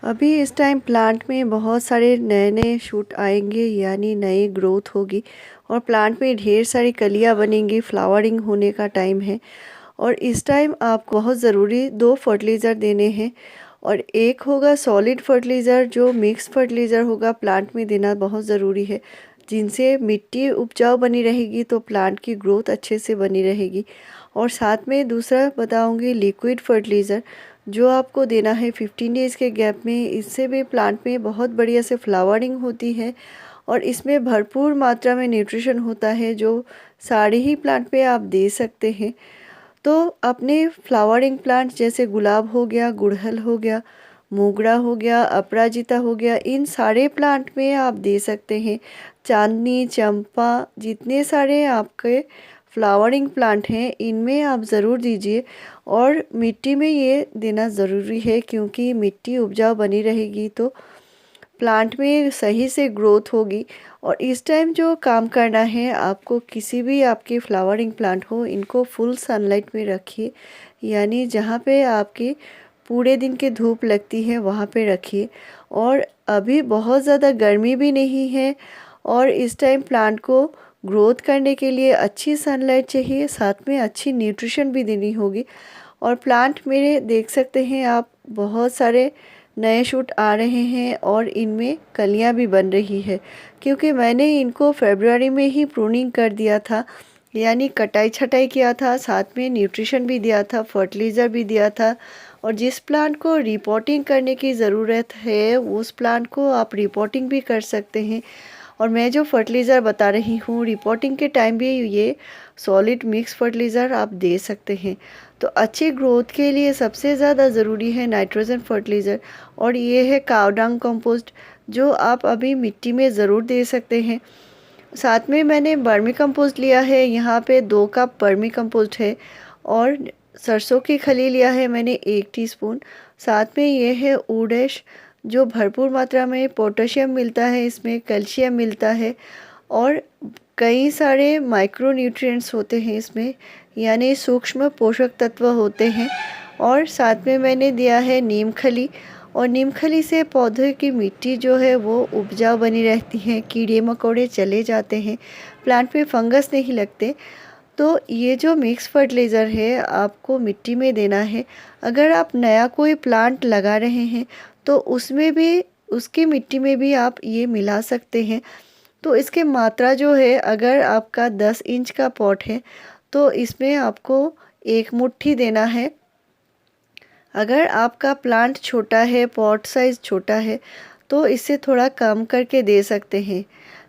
अभी इस time plant में बहुत सारे नए नए शूट आएंगे, यानी नई ग्रोथ होगी और प्लांट में ढेर सारी कलियां बनेंगी। फ्लावरिंग होने का टाइम है और इस टाइम आपको बहुत ज़रूरी दो फर्टिलाइज़र देने हैं। और एक होगा सॉलिड फर्टिलाइज़र, जो मिक्स फर्टिलाइज़र होगा, प्लांट में देना बहुत ज़रूरी है, जिनसे मिट्टी उपजाऊ बनी रहेगी तो प्लांट की ग्रोथ अच्छे से बनी रहेगी। और साथ में दूसरा बताऊंगी लिक्विड फर्टिलाइज़र, जो आपको देना है 15 डेज़ के गैप में। इससे भी प्लांट में बहुत बढ़िया से फ्लावरिंग होती है और इसमें भरपूर मात्रा में न्यूट्रिशन होता है, जो सारे ही प्लांट पे आप दे सकते हैं। तो अपने फ्लावरिंग प्लांट जैसे गुलाब हो गया, गुड़हल हो गया, मोगरा हो गया, अपराजिता हो गया, इन सारे प्लांट में आप दे सकते हैं। चांदनी, चंपा, जितने सारे आपके फ्लावरिंग प्लांट हैं इनमें आप ज़रूर दीजिए। और मिट्टी में ये देना ज़रूरी है, क्योंकि मिट्टी उपजाऊ बनी रहेगी तो प्लांट में सही से ग्रोथ होगी। और इस टाइम जो काम करना है आपको, किसी भी आपके फ्लावरिंग प्लांट हो, इनको फुल सनलाइट में रखिए, यानी जहाँ पे आपकी पूरे दिन की धूप लगती है वहाँ पे रखिए। और अभी बहुत ज़्यादा गर्मी भी नहीं है और इस टाइम प्लांट को ग्रोथ करने के लिए अच्छी सनलाइट चाहिए, साथ में अच्छी न्यूट्रिशन भी देनी होगी। और प्लांट मेरे देख सकते हैं आप, बहुत सारे नए शूट आ रहे हैं और इनमें कलियां भी बन रही है, क्योंकि मैंने इनको फरवरी में ही प्रूनिंग कर दिया था, यानी कटाई छटाई किया था, साथ में न्यूट्रिशन भी दिया था, फर्टिलाइज़र भी दिया था। और जिस प्लांट को रिपोर्टिंग करने की ज़रूरत है उस प्लांट को आप रिपोर्टिंग भी कर सकते हैं। और मैं जो फर्टिलाइज़र बता रही हूँ, रिपोर्टिंग के टाइम भी ये सॉलिड मिक्स फर्टिलाइज़र आप दे सकते हैं। तो अच्छी ग्रोथ के लिए सबसे ज़्यादा ज़रूरी है नाइट्रोजन फर्टिलाइज़र, और ये है काव डंग कंपोस्ट, जो आप अभी मिट्टी में ज़रूर दे सकते हैं। साथ में मैंने वर्मी कंपोस्ट लिया है, यहाँ पे 2 कप वर्मी कंपोस्ट है। और सरसों की खली लिया है मैंने 1 टीस्पून। साथ में ये है ऊडैश, जो भरपूर मात्रा में पोटेशियम मिलता है, इसमें कैल्शियम मिलता है और कई सारे माइक्रो न्यूट्रिएंट्स होते हैं इसमें, यानी सूक्ष्म पोषक तत्व होते हैं। और साथ में मैंने दिया है नीम खली, और नीम खली से पौधे की मिट्टी जो है वो उपजाऊ बनी रहती है, कीड़े मकोड़े चले जाते हैं, प्लांट में फंगस नहीं लगते। तो ये जो मिक्स फर्टिलाइज़र है आपको मिट्टी में देना है। अगर आप नया कोई प्लांट लगा रहे हैं तो उसमें भी, उसकी मिट्टी में भी आप ये मिला सकते हैं। तो इसके मात्रा जो है, अगर आपका 10 इंच का पॉट है तो इसमें आपको 1 मुट्ठी देना है। अगर आपका प्लांट छोटा है, पॉट साइज़ छोटा है, तो इससे थोड़ा कम करके दे सकते हैं।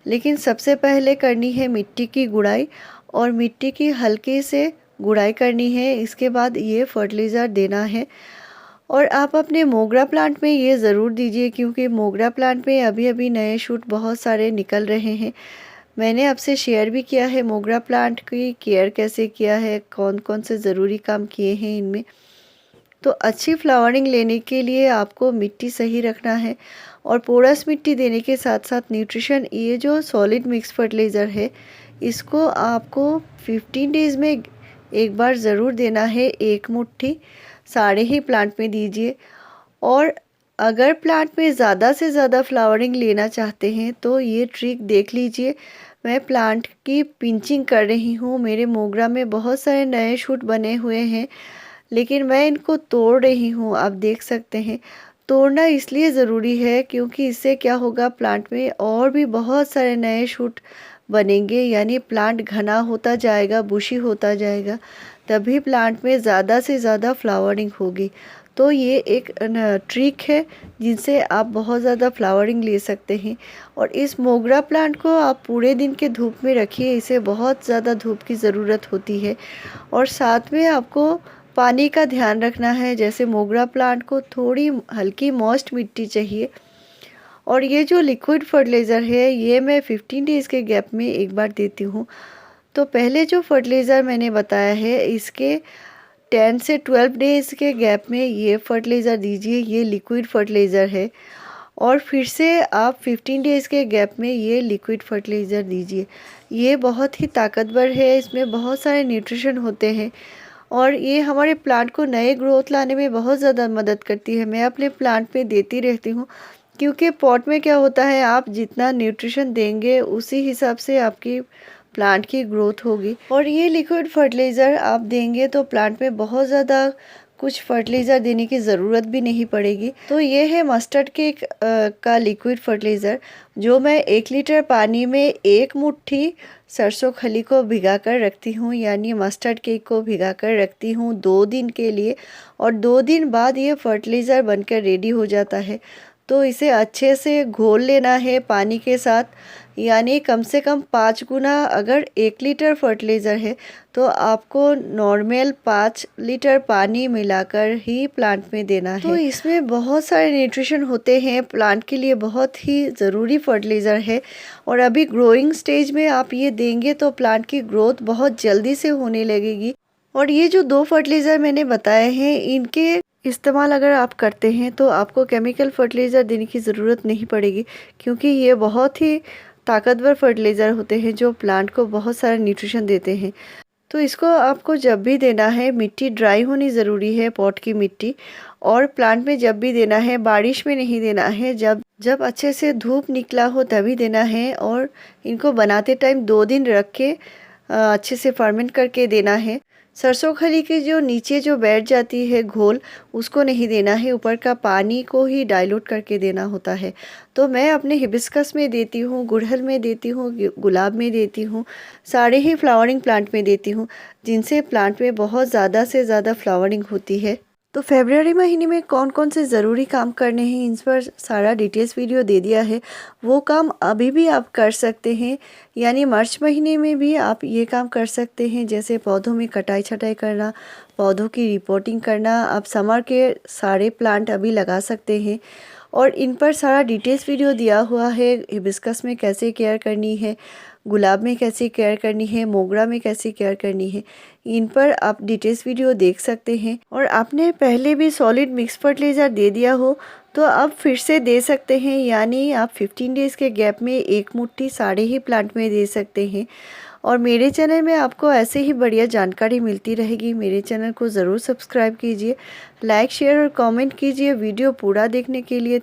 लेकिन सबसे पहले करनी है मिट्टी की गुड़ाई, और मिट्टी की हल्के से गुड़ाई करनी है, इसके बाद ये फर्टिलाइज़र देना है। और आप अपने मोगरा प्लांट में ये ज़रूर दीजिए, क्योंकि मोगरा प्लांट में अभी अभी नए शूट बहुत सारे निकल रहे हैं। मैंने आपसे शेयर भी किया है मोगरा प्लांट की केयर कैसे किया है, कौन कौन से ज़रूरी काम किए हैं इनमें। तो अच्छी फ्लावरिंग लेने के लिए आपको मिट्टी सही रखना है, और पोरस मिट्टी देने के साथ साथ न्यूट्रिशन, ये जो सॉलिड मिक्स फर्टिलाइज़र है इसको आपको 15 डेज़ में एक बार ज़रूर देना है। 1 मुट्ठी सारे ही प्लांट में दीजिए। और अगर प्लांट में ज़्यादा से ज़्यादा फ्लावरिंग लेना चाहते हैं तो ये ट्रिक देख लीजिए। मैं प्लांट की पिंचिंग कर रही हूँ, मेरे मोगरा में बहुत सारे नए शूट बने हुए हैं, लेकिन मैं इनको तोड़ रही हूँ, आप देख सकते हैं। तोड़ना इसलिए ज़रूरी है क्योंकि इससे क्या होगा, प्लांट में और भी बहुत सारे नए शूट बनेंगे, यानी प्लांट घना होता जाएगा, बुशी होता जाएगा, तभी प्लांट में ज़्यादा से ज़्यादा फ्लावरिंग होगी। तो ये एक ट्रिक है जिनसे आप बहुत ज़्यादा फ्लावरिंग ले सकते हैं। और इस मोगरा प्लांट को आप पूरे दिन के धूप में रखिए, इसे बहुत ज़्यादा धूप की ज़रूरत होती है। और साथ में आपको पानी का ध्यान रखना है, जैसे मोगरा प्लांट को थोड़ी हल्की मॉइस्ट मिट्टी चाहिए। और ये जो लिक्विड फर्टिलाइज़र है ये मैं 15 डेज़ के गैप में एक बार देती हूँ। तो पहले जो फर्टिलाइज़र मैंने बताया है, इसके 10 से 12 डेज़ के गैप में ये फर्टिलाइज़र दीजिए, ये लिक्विड फर्टिलाइज़र है। और फिर से आप 15 डेज़ के गैप में ये लिक्विड फर्टिलाइज़र दीजिए। ये बहुत ही ताकतवर है, इसमें बहुत सारे न्यूट्रिशन होते हैं। और ये हमारे प्लांट को नए ग्रोथ लाने में बहुत ज़्यादा मदद करती है। मैं अपने प्लांट में देती रहती हूँ, क्योंकि पॉट में क्या होता है, आप जितना न्यूट्रिशन देंगे उसी हिसाब से आपकी प्लांट की ग्रोथ होगी। और ये लिक्विड फर्टिलाइज़र आप देंगे तो प्लांट में बहुत ज़्यादा कुछ फर्टिलाइज़र देने की ज़रूरत भी नहीं पड़ेगी। तो ये है मस्टर्ड केक का लिक्विड फर्टिलाइज़र, जो मैं 1 लीटर पानी में 1 मुट्ठी सरसों खली को भिगा कर रखती हूँ, यानी मस्टर्ड केक को भिगा कर रखती हूँ 2 दिन के लिए। और 2 दिन बाद ये फर्टिलाइज़र बनकर रेडी हो जाता है। तो इसे अच्छे से घोल लेना है पानी के साथ, यानी कम से कम 5 गुना। अगर 1 लीटर फर्टिलाइज़र है तो आपको नॉर्मल 5 लीटर पानी मिलाकर ही प्लांट में देना है। तो इसमें बहुत सारे न्यूट्रिशन होते हैं, प्लांट के लिए बहुत ही ज़रूरी फर्टिलाइज़र है। और अभी ग्रोइंग स्टेज में आप ये देंगे तो प्लांट की ग्रोथ बहुत जल्दी से होने लगेगी। और ये जो 2 फर्टिलाइज़र मैंने बताए हैं, इनके इस्तेमाल अगर आप करते हैं तो आपको केमिकल फर्टिलाइज़र देने की ज़रूरत नहीं पड़ेगी, क्योंकि ये बहुत ही ताकतवर फर्टिलाइज़र होते हैं जो प्लांट को बहुत सारा न्यूट्रिशन देते हैं। तो इसको आपको जब भी देना है, मिट्टी ड्राई होनी ज़रूरी है, पॉट की मिट्टी। और प्लांट में जब भी देना है, बारिश में नहीं देना है, जब अच्छे से धूप निकला हो तभी देना है। और इनको बनाते टाइम 2 दिन रख के अच्छे से फर्मेंट करके देना है। सरसों खली के जो नीचे जो बैठ जाती है घोल, उसको नहीं देना है, ऊपर का पानी को ही डाइल्यूट करके देना होता है। तो मैं अपने हिबिस्कस में देती हूँ, गुड़हल में देती हूँ, गुलाब में देती हूँ, सारे ही फ्लावरिंग प्लांट में देती हूँ, जिनसे प्लांट में बहुत ज़्यादा से ज़्यादा फ्लावरिंग होती है। तो फरवरी महीने में कौन कौन से ज़रूरी काम करने हैं, इन पर सारा डिटेल्स वीडियो दे दिया है। वो काम अभी भी आप कर सकते हैं, यानी मार्च महीने में भी आप ये काम कर सकते हैं, जैसे पौधों में कटाई छटाई करना, पौधों की रिपोर्टिंग करना। आप समर के सारे प्लांट अभी लगा सकते हैं। और इन पर सारा डिटेल्स वीडियो दिया हुआ है, हिबिस्कस में कैसे केयर करनी है, गुलाब में कैसे केयर करनी है, मोगरा में कैसे केयर करनी है, इन पर आप डिटेल्स वीडियो देख सकते हैं। और आपने पहले भी सॉलिड मिक्स फर्टिलाइज़र दे दिया हो तो अब फिर से दे सकते हैं, यानी आप 15 डेज़ के गैप में 1 मुट्ठी सारे ही प्लांट में दे सकते हैं। और मेरे चैनल में आपको ऐसे ही बढ़िया जानकारी मिलती रहेगी। मेरे चैनल को ज़रूर सब्सक्राइब कीजिए, लाइक शेयर और कमेंट कीजिए। वीडियो पूरा देखने के लिए